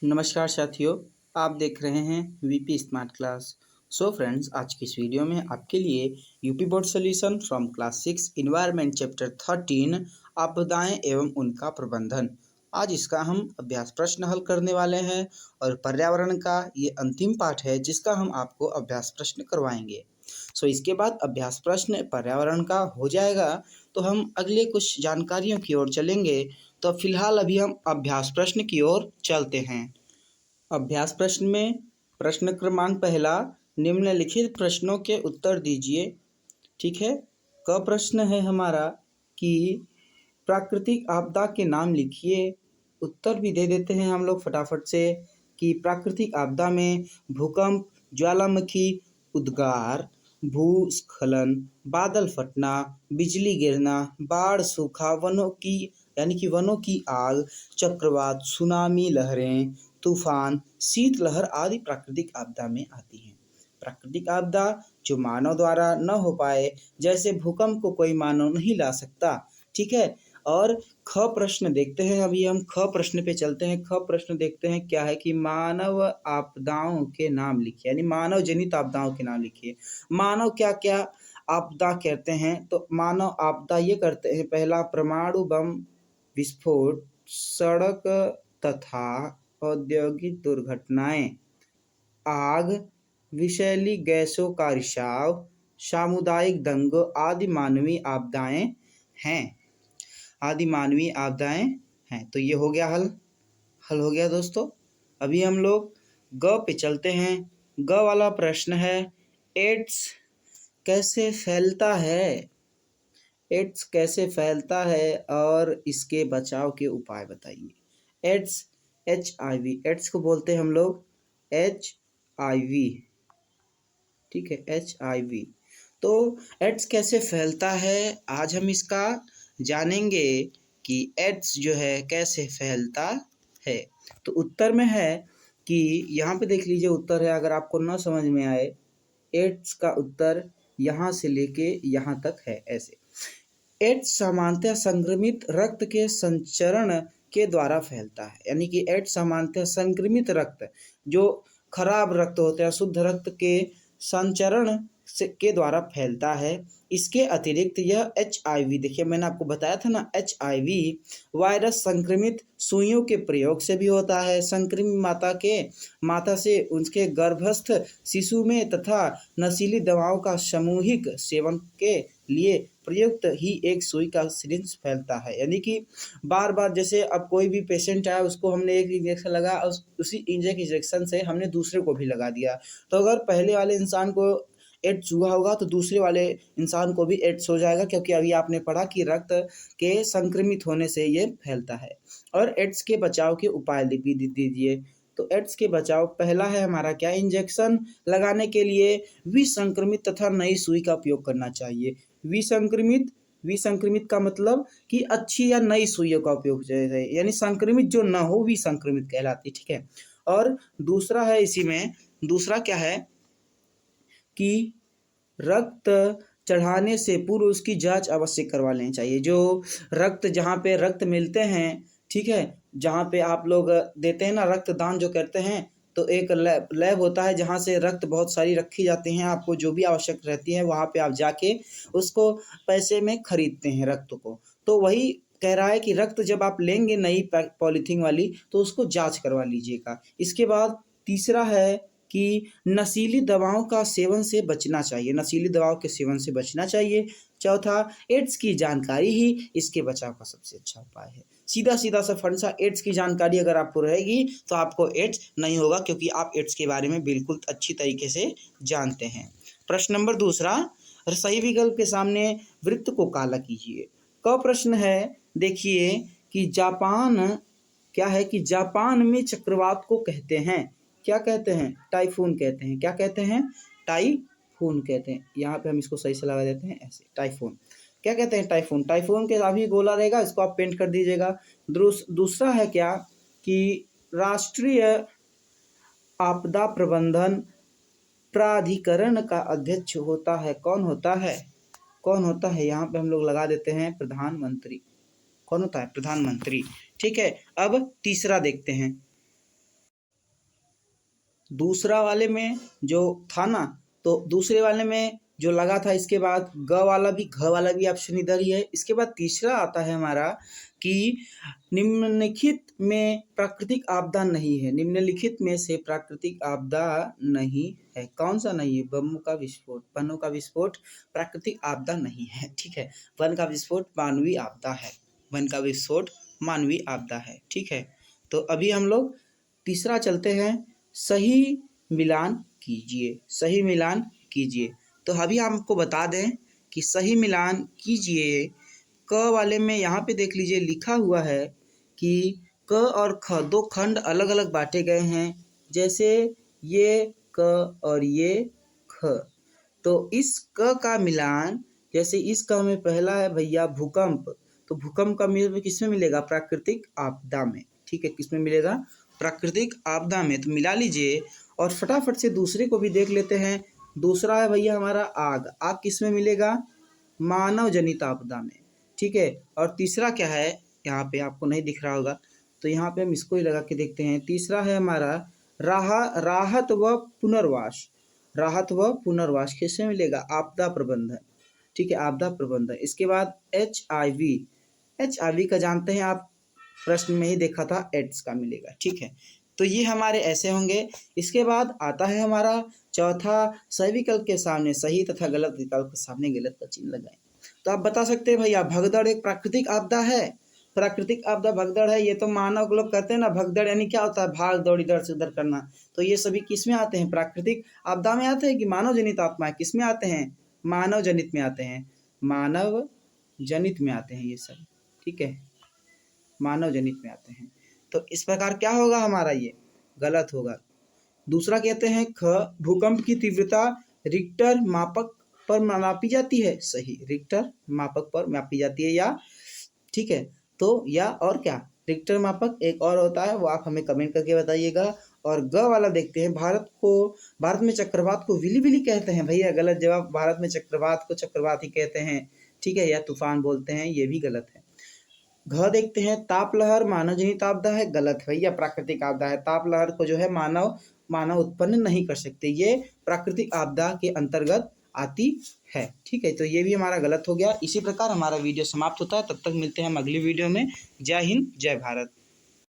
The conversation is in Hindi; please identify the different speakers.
Speaker 1: नमस्कार साथियों, आप देख रहे हैं VP smart class. So friends, आज की इस वीडियो में आपके लिए UP board solution from class 6 environment chapter 13 आपदाएं एवं उनका प्रबंधन। आज इसका हम अभ्यास प्रश्न हल करने वाले हैं और पर्यावरण का ये अंतिम पाठ है जिसका हम आपको अभ्यास प्रश्न करवाएंगे। सो इसके बाद अभ्यास प्रश्न पर्यावरण का हो जाएगा तो हम अगले कुछ जानकारियों की ओर चलेंगे। तो फिलहाल अभी हम अभ्यास प्रश्न की ओर चलते हैं। अभ्यास प्रश्न में प्रश्न क्रमांक पहला, निम्नलिखित प्रश्नों के उत्तर दीजिए। ठीक है। क प्रश्न है हमारा कि प्राकृतिक आपदा के नाम लिखिए। उत्तर भी दे देते हैं हम लोग फटाफट से कि प्राकृतिक आपदा में भूकंप, ज्वालामुखी उद्गार, भूस्खलन, बादल फटना, बिजली गिरना, बाढ़, सूखा, वनों की आग, चक्रवात, सुनामी लहरें, तूफान, शीतलहर आदि प्राकृतिक आपदा में आती हैं। प्राकृतिक आपदा जो मानव द्वारा न हो पाए, जैसे भूकंप को कोई मानव नहीं ला सकता। ठीक है। और ख प्रश्न देखते हैं, अभी हम ख प्रश्न पे चलते हैं। ख प्रश्न देखते हैं क्या है कि मानव आपदाओं के नाम लिखिए, यानी मानव जनित आपदाओं के नाम लिखिए। मानव क्या क्या आपदा कहते हैं? तो मानव आपदा ये करते हैं, पहला परमाणु बम विस्फोट, सड़क तथा औद्योगिक दुर्घटनाएं, आग, विषैली गैसों का रिसाव, सामुदायिक दंगों आदि मानवीय आपदाएं हैं। तो ये हो गया हल हो गया दोस्तों। अभी हम लोग ग पे चलते हैं। ग वाला प्रश्न है, एड्स कैसे फैलता है? एड्स कैसे फैलता है और इसके बचाव के उपाय बताइए। एड्स HIV, एड्स को बोलते हैं हम लोग HIV। ठीक है, HIV। तो एड्स कैसे फैलता है, आज हम इसका जानेंगे कि एड्स जो है कैसे फैलता है। तो उत्तर में है कि यहाँ पे देख लीजिए, उत्तर है, अगर आपको न समझ में आए, एड्स का उत्तर यहाँ से लेके यहाँ तक है ऐसे। एड्स सामान्यतः संक्रमित रक्त के संचरण के द्वारा फैलता है, यानी कि एड्स सामान्यतः संक्रमित रक्त, जो खराब रक्त होते हैं, शुद्ध रक्त के संचरण के द्वारा फैलता है। इसके अतिरिक्त यह HIV, देखिए मैंने आपको बताया था ना, HIV वायरस संक्रमित सुइयों के प्रयोग से भी होता है। संक्रमित माता से उसके गर्भस्थ शिशु में तथा नशीली दवाओं का सामूहिक सेवन के लिए प्रयुक्त ही एक सुई का सिरिंज फैलता है, यानी कि बार बार, जैसे अब कोई भी पेशेंट आया, उसको हमने एक इंजेक्शन लगा, उसी इंजेक्शन से हमने दूसरे को भी लगा दिया, तो अगर पहले वाले इंसान को एड्स हुआ होगा तो दूसरे वाले इंसान को भी एड्स हो जाएगा, क्योंकि अभी आपने पढ़ा कि रक्त के संक्रमित होने से ये फैलता है। और एड्स के बचाव के उपाय लिख दीजिए। तो एड्स के बचाव, पहला है हमारा क्या, इंजेक्शन लगाने के लिए विसंक्रमित तथा नई सुई का उपयोग करना चाहिए। विसंक्रमित का मतलब कि अच्छी या नई सुइयों का उपयोग, यानी संक्रमित जो ना हो, विसंक्रमित कहलाती। ठीक है। और दूसरा है, इसी में दूसरा क्या है कि रक्त चढ़ाने से पूर्व उसकी जांच अवश्य करवा लेनी चाहिए। जो रक्त, जहाँ पे रक्त मिलते हैं, ठीक है, जहाँ पे आप लोग देते हैं ना, रक्तदान जो करते हैं, तो एक लैब होता है जहाँ से रक्त बहुत सारी रखी जाती हैं, आपको जो भी आवश्यक रहती है वहाँ पे आप जाके उसको पैसे में खरीदते हैं रक्त को। तो वही कह रहा है कि रक्त जब आप लेंगे नई पॉलीथीन वाली, तो उसको जांच करवा लीजिएगा। इसके बाद तीसरा है कि नशीली दवाओं का सेवन से बचना चाहिए, नशीली दवाओं के सेवन से बचना चाहिए। चौथा, एड्स की जानकारी ही इसके बचाव का सबसे अच्छा उपाय है। सीधा सीधा सा फंसा, एड्स की जानकारी अगर आपको रहेगी तो आपको एड्स नहीं होगा, क्योंकि आप एड्स के बारे में बिल्कुल अच्छी तरीके से जानते हैं। प्रश्न नंबर दूसरा, सही विकल्प के सामने वृत्त को काला कीजिए। क प्रश्न है, देखिए कि जापान, क्या है कि जापान में चक्रवात को कहते हैं, क्या कहते हैं, टाइफून कहते हैं। क्या कहते हैं, टाइफून कहते हैं। यहाँ पे हम इसको सही से लगा देते हैं ऐसे, टाइफून। क्या कहते हैं, टाइफून। टाइफून के अभी गोला रहेगा, इसको आप पेंट कर दीजिएगा। दूसरा है क्या कि राष्ट्रीय आपदा प्रबंधन प्राधिकरण का अध्यक्ष होता है, कौन होता है, यहाँ पे हम लोग लगा देते हैं प्रधानमंत्री। कौन होता है, प्रधानमंत्री। ठीक है। अब तीसरा देखते हैं। दूसरा वाले में जो था ना, तो दूसरे वाले में जो लगा था, इसके बाद घ वाला भी ऑप्शन इधर ही है। इसके बाद तीसरा आता है हमारा कि निम्नलिखित में प्राकृतिक आपदा नहीं है। निम्नलिखित में से प्राकृतिक आपदा नहीं है, कौन सा नहीं है? बमों का विस्फोट, वनों का विस्फोट प्राकृतिक आपदा नहीं है, ठीक है। वन का विस्फोट मानवीय आपदा है, वन का विस्फोट मानवीय आपदा है, ठीक है। तो अभी हम लोग तीसरा चलते हैं, सही मिलान कीजिए, सही मिलान कीजिए। तो अभी आपको बता दें कि सही मिलान कीजिए, क वाले में यहाँ पे देख लीजिए लिखा हुआ है कि क और ख दो खंड अलग अलग बांटे गए हैं, जैसे ये क और ये ख। तो इस क का मिलान, जैसे इस क में पहला है भैया भूकंप, तो भूकंप का मिल किस में मिलेगा? प्राकृतिक आपदा में, ठीक है। किस में मिलेगा? प्राकृतिक आपदा में। तो मिला लीजिए और फटाफट से दूसरे को भी देख लेते हैं। दूसरा है भैया हमारा आग, आग किस में मिलेगा? मानव जनित आपदा में, ठीक है। और तीसरा क्या है? यहाँ पे आपको नहीं दिख रहा होगा, तो यहाँ पे हम इसको ही लगा के देखते हैं। तीसरा है हमारा राहत व पुनर्वास। राहत व पुनर्वास किससे मिलेगा? आपदा प्रबंधन, ठीक है, आपदा प्रबंधन। इसके बाद HIV, HIV का जानते हैं आप, प्रश्न में ही देखा था, एड्स का मिलेगा, ठीक है। तो ये हमारे ऐसे होंगे। इसके बाद आता है हमारा चौथा, सही विकल्प के सामने सही तथा गलत विकल्प के सामने गलत का चिन्ह लगाएं। तो आप बता सकते हैं भैया भगदड़ एक प्राकृतिक आपदा है? प्राकृतिक आपदा भगदड़ है, ये तो मानव लोग कहते हैं ना, भगदड़ यानी क्या होता है? भाग दौड़ इधर से उधर करना। तो ये सभी किस में आते हैं? प्राकृतिक आपदा में आते हैं कि मानव जनित आपदा है? किस में आते हैं? मानव जनित में आते हैं, मानव जनित में आते हैं ये सब, ठीक है, मानव जनित में आते हैं। तो इस प्रकार क्या होगा हमारा? ये गलत होगा। दूसरा कहते हैं ख, भूकंप की तीव्रता रिक्टर मापक पर मापी जाती है, सही, रिक्टर मापक पर मापी जाती है, या ठीक है। तो या और क्या, रिक्टर मापक एक और होता है, वो आप हमें कमेंट करके बताइएगा। और ग वाला देखते हैं, भारत में चक्रवात को विली कहते हैं, भैया गलत जवाब। भारत में चक्रवात को चक्रवात ही कहते हैं, ठीक है, या तूफान बोलते हैं, ये भी गलत है। घ देखते हैं, ताप लहर मानव जनित आपदा है, गलत भैया, प्राकृतिक आपदा है। ताप लहर को जो है मानव उत्पन्न नहीं कर सकते, ये प्राकृतिक आपदा के अंतर्गत आती है, ठीक है। तो ये भी हमारा गलत हो गया। इसी प्रकार हमारा वीडियो समाप्त होता है, तब तक मिलते हैं हम अगली वीडियो में। जय हिंद, जय भारत।